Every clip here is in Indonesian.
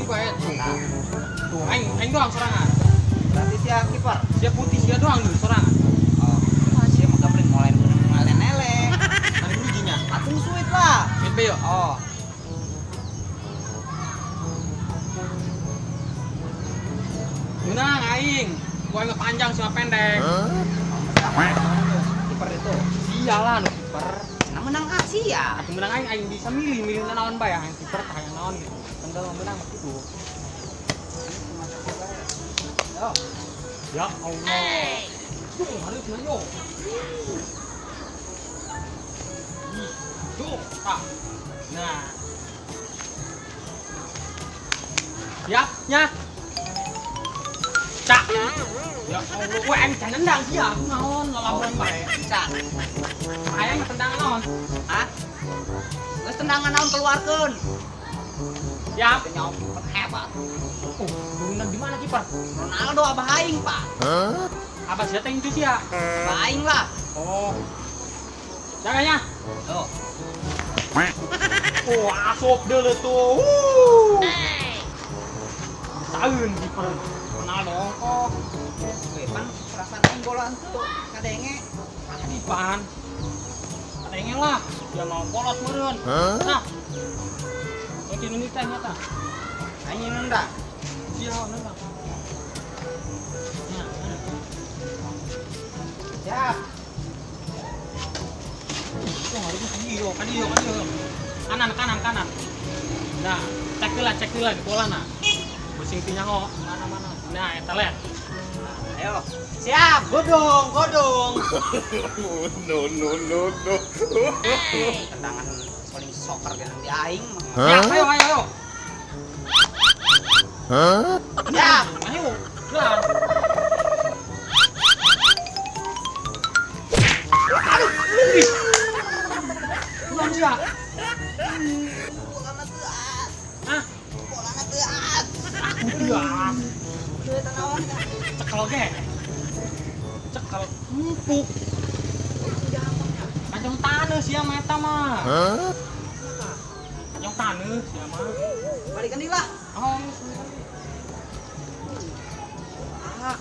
bae. Tuh, aing doang sorangan. Berarti sia kiper. Dia putih dia doang dulu sorangan. Oh, sia mah gabring mulai ngeleng. Ada bijinya. Atuh suit lah. Sweet be yo. Oh. Menang aing. Gua enggak panjang sama pendek. Kiper itu. Iyalah nu kiper. Nah menang Asia. Aku menang aing bisa milih naon bae yang kiper tah yang naon gitu. Kan kalau menang mah gitu. Yo. Ya Allah. Tuh, harus yo. Tuh, ah. Nah. Siapnya. Cak. Ya Allah, gue aing can nendang sih ya. Naon lalaban bae. Bisa. Aing tendangan naon? Hah? Geus tendangan naon keluarkeun. Siap. Nyok hebat. Bener di mana kiper? Ronaldo abah aing, Pak. Apa sih teh itu sih ya? Abah aing lah. Oh. Jaganya. Tuh. Oh, asup deuleu tuh. Saeun kiper. Ronaldo kok. Pan perasaan aing bolaan tuh kadenge. Adipan. Kadenge lah. Dia mau polos meureun. Nah. Oke, ini teh nyata. Aing nendang. Sia nendang. Nah, Siap. itu harusnya kadieu. Kanan. Nah, cek heula di bola nah. Pusing ti nyaho mana. Nah, eta le. Ayo. Siap, godong. No. Tendangan paling soccer yang di aing. Ya, ayo. Siap. Ayo. Jalan. Aduh. Bukan dia. Bolana teu as. Hah? Bolana teu as. Udah. Teu tanaon. Cekel ge. Cekel empuk. Kanjong taneuh sia mah eta mah. Kanjong taneuh sia mah. Balikan deui lah. Oh, Ah.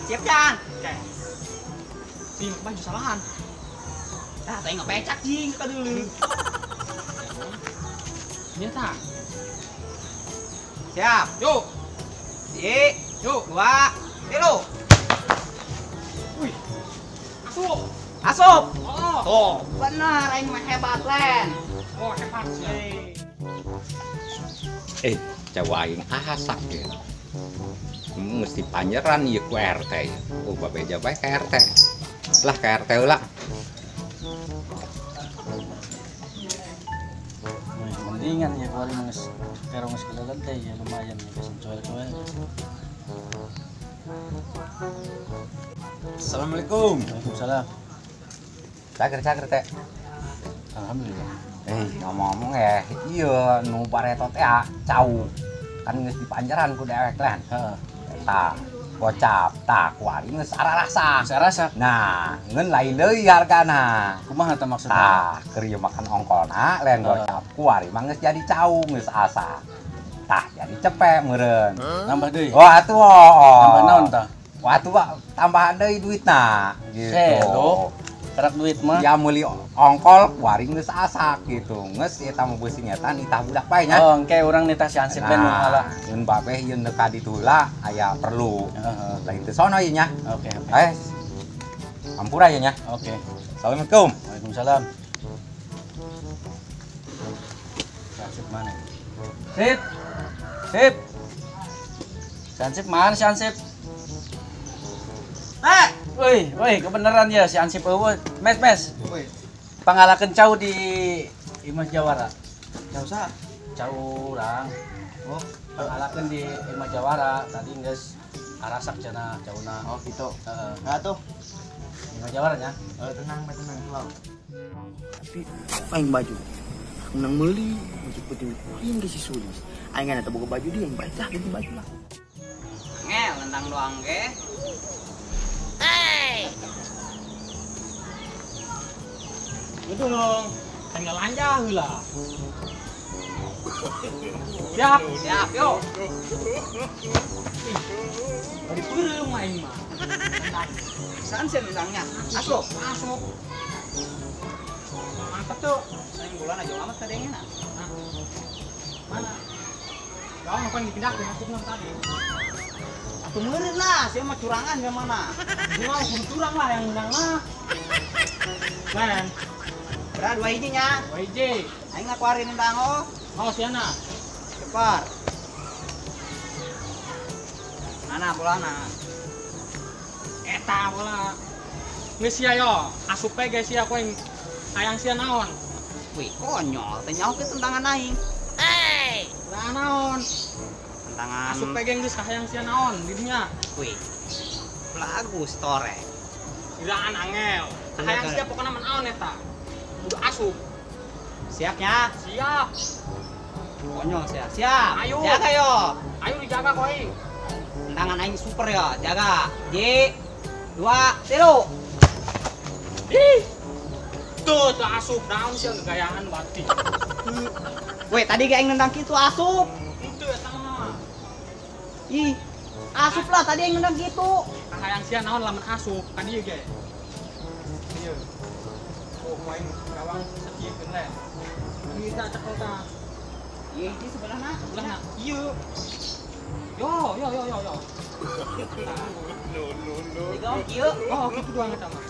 Siap Jan. oke. Si baju salahan. Tah teh ngepecak jing ka deuleu. Iya ta. Siap. Yuk. Yuk, 2, 3. Wih. Asup. Asup. Oh. Tuh, bener aing mah hebat len. Oh, hebat sih. Jawa aing asak ya. Mesti panjeran ieu ku RT. Oh, babeja bae ka RT. Lah ka RT heula. Mendingan ya kalau nges karo nges kelelan teh ya lumayan ya bisa coel-coel. Assalamualaikum. Waalaikumsalam. Cager teh. Alhamdulillah. Ngomong-ngomong iya nu paretot ya cau. Kan geus dipanjeran ku dewek lan. Heeh. Eta gocap tah kuari geus ararasa. Sarasa Nah, ngeun lain deui hargana. kumaha teh maksudna? Tah, keur ieu makan ongkolna lain gocap kuari mah geus jadi cau geus asa. Tah, jadi cepet meureun. Nambah deui. Oh, atuh. Oh. Nambah naon tah? Wah, atuh tambahan deui duitna gitu. Selo. Kerak duit mah. Ya meuli ongkol kuari geus asak gitu. Geus eta mah beusi nyata nitah budak bae nya. Oh, engke urang nitah si Ansip teh nu ngalah. Ngeun babeh ieu ka ditu heula aya perlu. Heeh. Lain teu sono ieu nya. Oke. Ampura ieu nya. Oke. Assalamualaikum. Waalaikumsalam. Ansip mana? Sip. Si Ansip mana si Ansip? Woi, kebenaran ya si Ansip eueuh. Mes. Woi, Pangalakeun cau di Imas Jawara. jauh sa. Cau urang. Oh, Pangalakeun di Imas Jawara. Tadi geus arasak cenah cauna. oh gitu. Heeh. Nah tuh, Imas Jawara nya. tenang. Tapi aing baju. Aku nang meuli baju putih yang si Sulis. Aing ada boga baju dia yang baik lah ganti baju lah. Ngel tentang doang ge. Itu dong. Tinggal lanjah heula. Siap, siap, yuk. Dari purung main mah. Saan sih nendangnya? Masuk. Masuk. Mantap tuh. Saya bulan aja amat tadinya. Nah. Mana? Kau ngapain dipindah ke masuknya tadi? Aku meureun lah, saya mah curangan yang mana? Dia mau curang lah yang menang mah. Ben, Berapa 2 hijinya? WJ. Aing ngakuarin nendang oh. Oh, siana. Cepar. Mana bolana? Eta bola. Geus sia yo, asup we guys sia ku yang hayang sia naon. Wih, konyol. Teh nyaho ke tentangan aing. Lah naon? Tentangan. Asup we geus hayang sia naon di dinya. Wih. Bagus tore. Iraan angel. Hayang sia pokona naon eta. Kudu asup. Siapnya? Siap. Konyol siap. Siap. Ayo. Jaga yo. Ayo dijaga ku aing. Tentangan aing super ya. Jaga. 2, 3. Ih. Tuh asup naon sia gagayangan batik. Weh, tadi ge aing nendang kitu asup. Itu eta mah. Ih. Asup lah tadi aing nendang kitu. Hayang sia naon lamun asup ka dieu ge. Ieu. Oh, main gawang sakieun le. Bisa cekel ta. Iya, di sebelahna. Sebelahna. Ieu. Yo. Di gaung kieu. Oh, kitu doang eta mah.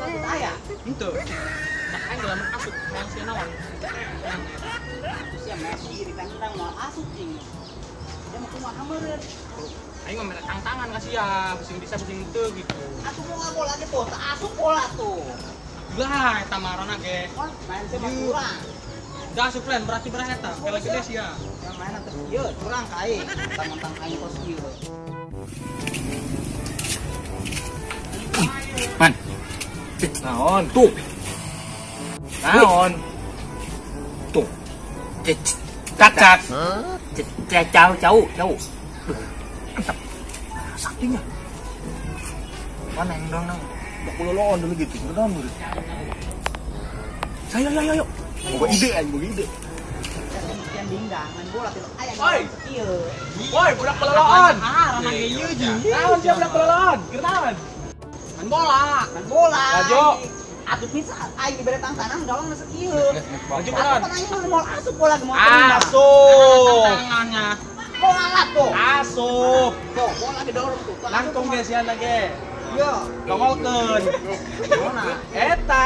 Lanjut aya. Henteu. Nah, aing lamun asup hayang sia naon. Terus ya Messi di tendang mau asup cing. Dia mau kumaha meureun. Aing mah mere tangan ka sia, bising bisa bising teu gitu. Asup mau bola ge tuh, asup bola tuh. Lah eta marana ge. Wah, main teh mah curang. Da asup lain berarti berapa eta? Kele gede sia. Yang main atas ieu curang ka aing. Tang-tang aing kos ieu. Man. Naon tuh? Naon? Tuh. Cacat. Jauh. Mantap. Saktinya. Mana yang dong nang? Bak loloon dulu gitu. Beneran dulu. Ayo. Boga ide. Yang dingdang main bola tuh. Aya Oi. ieu. Woi, budak peloloon. Ah, ranah ge ieu jeung. Naon dia budak peloloon? Kenaon? Main bola. Main bola. Lajo. Atuh bisa aing dibere tangan gawang masuk ieu. Maju Atuh beneran. kan aing mau asup bola ge mau Asup. Tangannya. Mau ngalat tuh. Asup. Tuh, bola ge dorong tuh. Langkung ge siana ge. Iya. Kongolkeun. Mana? Eta.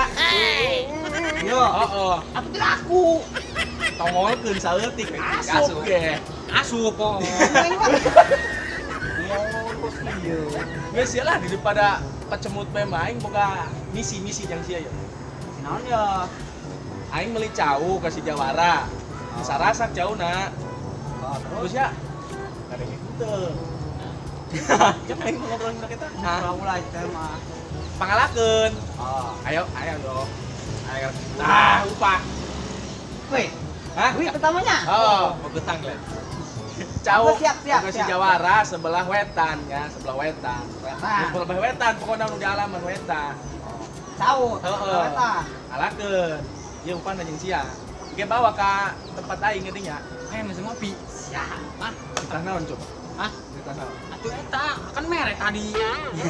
Iya. Heeh. Aku tidak aku. Tongolkeun saeutik asup ge. Asup kok. Geus sia lah daripada pacemut bae mah aing boga misi yang sia ya. Naon ya? Aing meuli cau ka si Jawara. Sarasak cauna. Terus ya. Kadang gitu. Jangan aing ngobrolin kita. Ngobrol lah kita mah. Pangalakeun. Oh. Ayo dong. Ayo. Nah, upah. Weh, Hah? duit pertamanya. Oh, pegutang lah. Cau, Siap. si Jawara sebelah wetan ya, sebelah wetan. Wetan. Sebelah wetan, pokoknya nu di alaman wetan. Tahu. Heeh. Wetan. Alakeun. Ieu upana jeung sia. Ge bawa ka tempat aing geuning nya. Ayo mesen ngopi. Siap. Hah? Kita naon coba? Hah? Kita naon? Atuh eta kan merek tadi.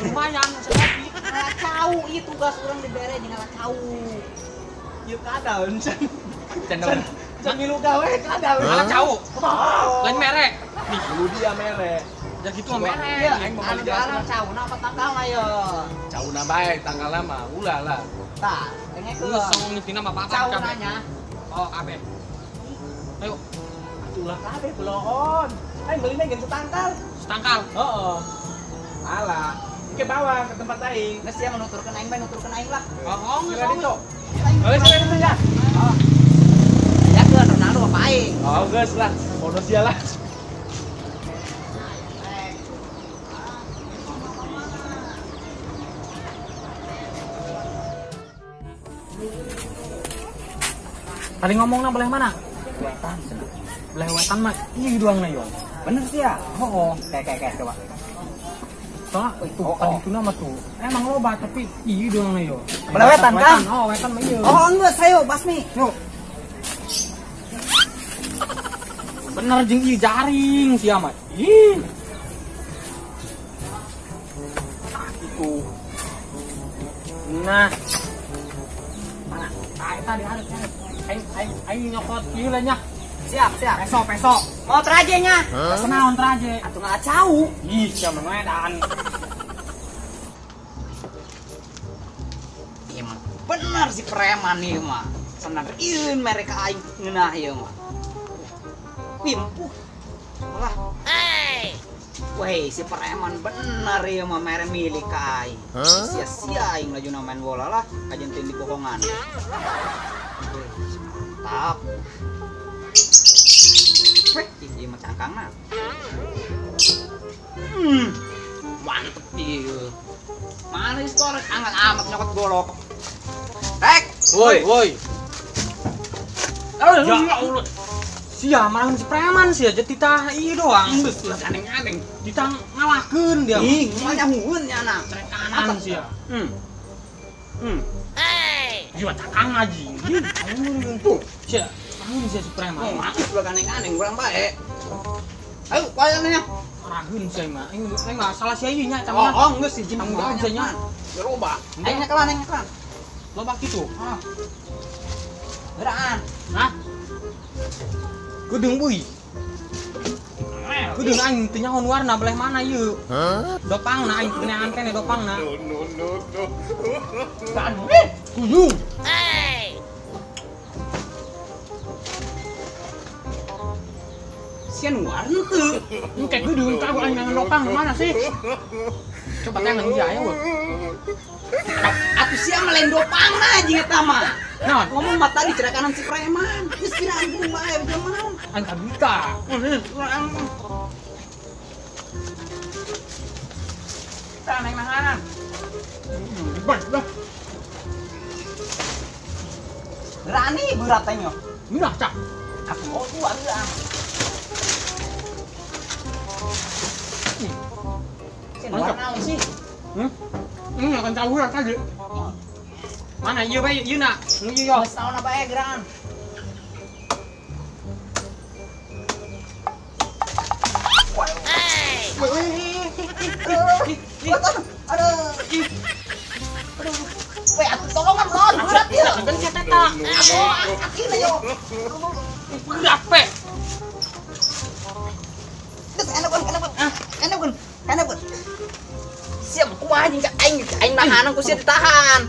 Lumayan mesen ngopi. Ngalah cau itu tugas orang dibere jeung ngalah cau. Ieu kadaun can. Cenderung. Can milu gawe kadaun. Ala cau. Lain merek. Nih, Dulu dia mere. ya gitu mah merek. Iya, aing mau anu beli jalan jalan. cau apa tanggal lah ya. Cauna bae tanggalna mah ulah lah. Tah, pengen ke Geus song nyetina mah apa cau kabeh. nanya. Oh, kabeh. Ayo, Ulah kabeh belon. Aing beli mah geus setangkal. setangkal. Heeh. Alah, ke bawa ke tempat aing. Geus sia menuturkeun aing bae nuturkeun aing lah. Oh, geus Sila dito. geus. Oke, sila dito ya. Ya ke Ronaldo apa aing? Oh, geus lah. Bonus dia lah. Tadi ngomongna boleh mana? Wetan. Boleh wetan mah ieu doangna yo. Bener sih ya? Oh, Kayak coba. soalnya itu kan itu nama tuh. Emang loba tapi ieu doangna yo. Boleh wetan, Kang? Oh, wetan mah ieu. Oh, enggak, sayo basmi. Yuk. Bener jeung ieu jaring sia mah. Ih. Itu. Nah. Mana? Tadi harus. Aing nyokot ieu lah nya. Siap. Peso. Mau trajenya? Senaon traje? Atuh nggak cau. Ih, sia medan. Iya mah. Bener si preman nih mah. Senar ieu mereka aing ngeunah ieu mah. Pimpuh. Malah. Weh, si preman bener ieu mah mere milik ka aing. Sia-sia aing lajuna main bola lah, kajen teu di bohongan. Mantap. Weh, ieu mah cangkangna. Mantep ieu. Mana skor angkat amat nyokot golok. Woi. Ya Allah. Sia malahan si preman sia jadi tah ieu doang. Geus lah aneh-aneh. Ditang ngalakeun dia. Ih, moalnya hungeun nya na. Trek kanan sia. Jiwa cakang aji. Tuh, Sia, namun sia si preman. maaf lah aneh-aneh kurang bae. Ayo, bayarnya. Rageun sia mah. Aing mah salah sia ieu nya Oh, camana. geus izin Tanggung jawab sia nya. Geroba. Ayo nyekelan. Loba kitu. Geraan. Hah? Kudeung beuy. Kudeung aing teu nyaho warna belah mana ieu. Dopangna aing keneangan kene dopangna. Kan kudu. Sian warna teu. Engke kudeung tahu aing nang dopang mana sih? Coba tangan dia aya weh. Atuh sia melain dopangna anjing eta mah. Naon? Ngomong mah tadi cerakanan si preman. Geus kiraan geuning bae jaman. Aing kabita. Taneng nanganan. Bah. Berani berat teh nyo. Minah cak. Aku mau tua geurang. Sian warna naon sih? Akan tahu lah tadi. Mana ieu bae ieu na? Nu ieu yo. Geus naon bae geurang. Aduh. Weh, atuh tolongan lon, berat ieu. Kan kita tak. Aduh, akhirnya yo. Udah pe. Geus enak pun. Siap kumaha anjing aing nahanan ku sia ditahan.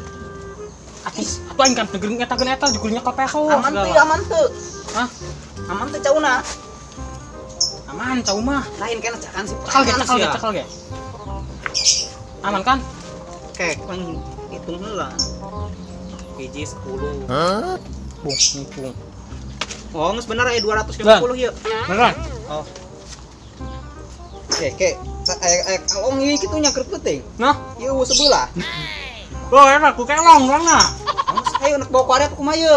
Atuh aing kan tegering eta jugulnya ka peso. Aman teu. Hah? Aman teu cauna. Aman cau mah. Lain kena cakan si Cakal ge. Aman kan? Oke, paling hitung heula. Hiji 10. Bung, hitung. Oh, geus bener aya 250 ieu. Beneran? Oh. Oke. Kalong ieu kitu nya keur penting. Nah, Ieu sebelah. lo enak ku kelong na. Ayo nak bawa kuaret kumaha ieu.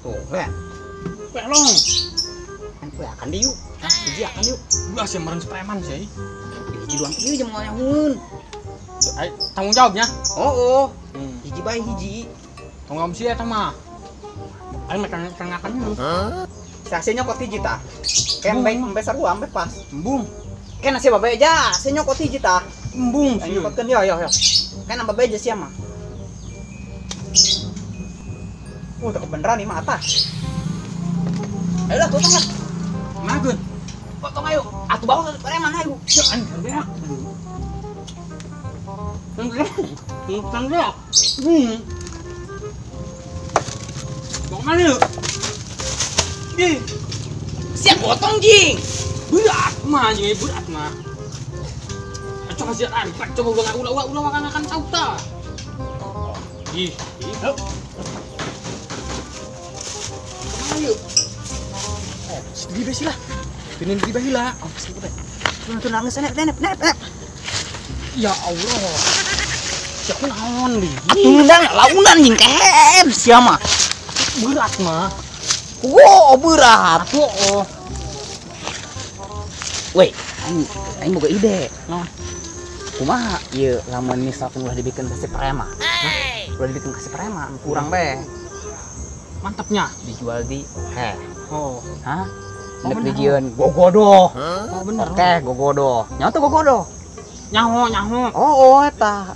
Tuh, kan. Kelong. Kan kue akan diu. Hiji akan diu. Udah sih meren preman sih. Hiji doang ieu jeung moalnya hungeun. Ai tanggung jawabnya. Oh. Hiji bae hiji. Tanggung jawab sih eta mah. Aing mah kangakan dulu. Sase nyokot hiji tah. Kan bae sampai sarua sampai pas. Embung. Kan nasi babe aja, saya nyokot hiji tah. Embung Ayo sih. nyokotkeun yo. Kan nambah bae aja sia mah. Tak kebeneran nih mah atas. Ayo lah, tutang lah. Mageun. Potong ayo. Atuh bawa ke preman ayo. Ya anjir beak. Tanggung. Bok mana lu? Ih, Siap potong jing. berat mah nya berat mah. Coba siap coba ulah makan tahu ta. Ih. Ayo. Sedih besi lah. Pinin di bahila. Oh, sedih bae. Tuh nangis nek. Ya Allah. Siapa naon li? Undang launan jing kehem sia mah. Berat mah. Berat. Oh. Weh, aing boga ide. Naon? Kumaha ieu lamun misalkan ulah dibikin resep preman? Udah dibikin kasih preman, kurang be. Mantapnya. Dijual di oke. Oh. Hah? Oh, Nek bener. dijual gogodo. Oh bener. Oke, gogodo. Nyawa tuh gogodo. Nyaho. Oh, eta.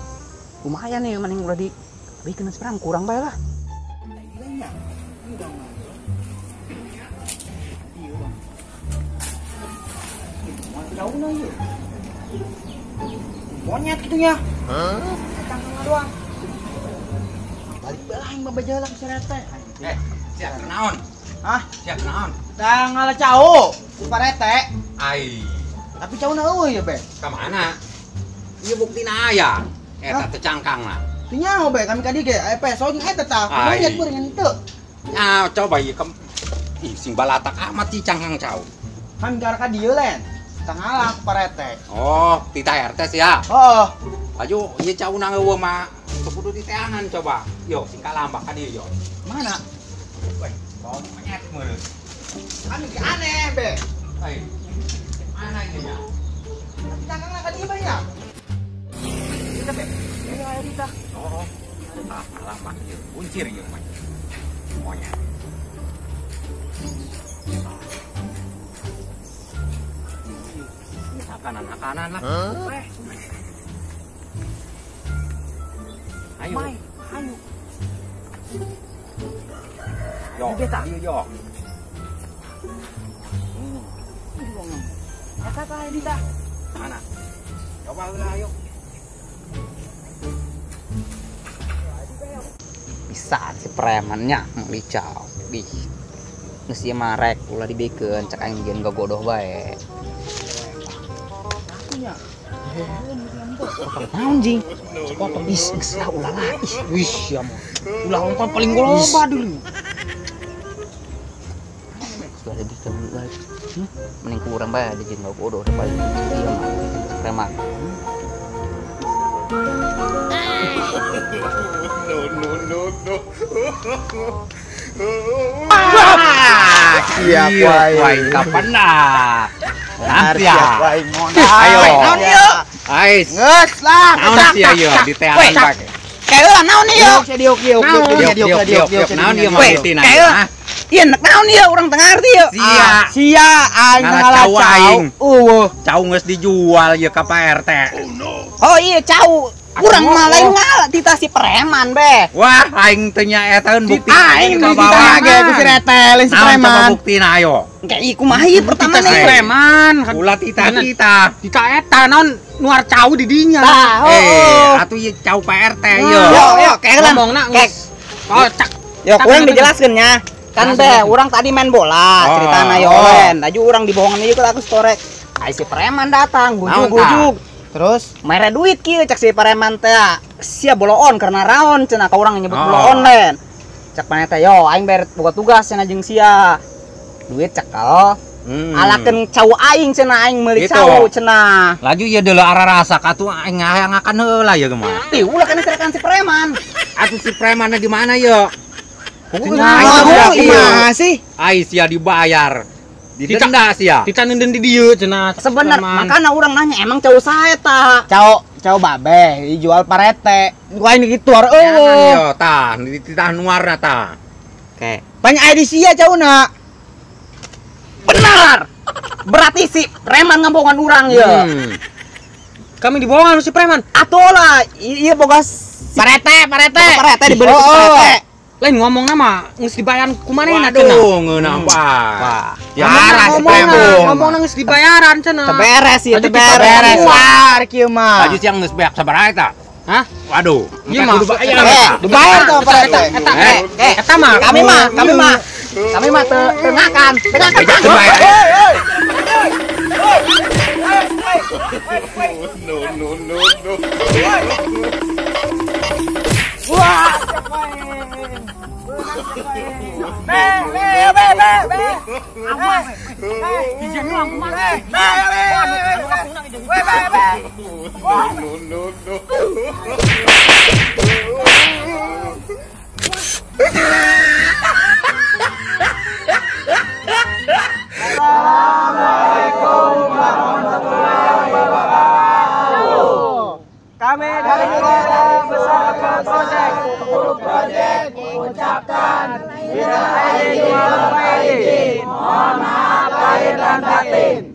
Lumayan nih mending udah dibikin kasih preman, kurang be lah. Monyet gitunya. Tangkang doang. Balik balang babajalan ke serete. Siap kenaon? Hah? Siap kenaon? Tang ngalah cau, ku parete. Ai, Tapi cau na eueuh ya, Be. ka mana? Ieu buktina aya. Eta teh cangkangna. Teu nyaho, Be, kami kadi ge aya peso jeung eta tah. Ai. Monyet beureung ngan teu. Nah, coba ieu ih sing balatak amat ti cangkang cau. Kami gara ka dieu len. Tang ngalah ku parete. Oh, ti RT sia. Oh, Aju, ieu cauna eueuh mah teu kudu diteangan coba. Yo, sing kalambak ka dieu yo. mana? Weh, bawa monyet meureun. Kami ge aneh, Be. Ai. Mana ieu nya? Tapi cangkang ka dieu, Be ya. Kita, Be. Ayo ayo kita. Oh. Ah, kalambak ieu. Kuncir ieu mah. Monyet. Hakanan lah. Weh, Ayo. mai, ayo. Yo, Kita. ayo yo. Eta ka Dita. Mana? Coba ulah ayo. Bisa si premannya melicau. Bih. Geus ieu mah rek ulah dibikeun cak aing geun gogodoh bae. Naon jing? Sepotong is geus ulah lah. Ih, wih ya mah. Ulah ongkol paling loba dulu. Sudah ada dikeun lagi. Mending kurang bae di jeung gogodoh da paling ieu mah preman. Siap wae. Kapan dah? Nanti ya. Ayo. Naon ieu? Ais. Geus lah. Naon sia ieu diteangan pake. Kayak naon ieu? Diuk. Naon ieu mah tina? Iya, naon ieu urang teu ngarti ieu. Sia aing Ngalah ngalah cau aing. Eueuh. Cau geus dijual ieu ka Pak RT. Oh iya cau. Urang mah lain ngalah tita si preman be. Wah, aing teu nya eta bukti. Aing teu ditanya ge ku si retel si Naon coba preman. buktina ayo. Kayak iku mah ieu pertama Si nih. preman. Ulah tita. Dita eta naon nuar cau di dinya. Tah, oh. Atuh ieu cau Pak RT ieu. Yo, kayak lah. Ngomongna geus kocak. Yo, Tak, kurang tak, dijelaskeun nya. Kan be, urang tadi main bola, Oh, ceritana yo oh. len. Aju urang dibohongan ieu aku storek. Ai si preman datang, gujuk-gujuk. Terus mere duit kieu cek si preman teh. Sia boloon karena raon cenah ka urang nyebut Oh. boloon len. Cek paneh teh yo aing bere boga tugas cenah jeung sia. Duit cek kalau alakeun cau aing cenah aing meuli Gitu. cau cenah. Laju ieu deuleu ararasak atuh aing ngayangakan heula ieu mah. Ih, ulah kana cerekan si preman. Atuh si premanna di mana ieu? Kumaha sih? Ai sia dibayar. Didenda sia. Dita nenden di dieu cenah. Sebenar preman. makanya orang nanya emang cowok saya ta cowok babe dijual parete gua ini gitu har Yo tah, dititah nuarna tah. oke banyak edisia cowok nak benar berarti si preman ngambongan orang ya Kami dibohongan si preman. atuh lah iya boga si parete dibeli Oh, si parete Lain ngomong nama geus dibayar kumanehna cenah. Waduh, ngeunah Pak. Ya Ngomongna- arah si ngomongna- preman. ngomongna geus dibayaran cenah. beres ya Aduh, beres kita war kieu mah Aju siang geus beak sabaraha eta? Hah? Waduh, Iya engke mah. kudu bayar. dibayar tuh parete Eta mah kami mah tengakan Beja bayar. Kami dari Negara Besar Project kesalahan. Minal aidin wal faizin. Mohon maaf lahir dan batin.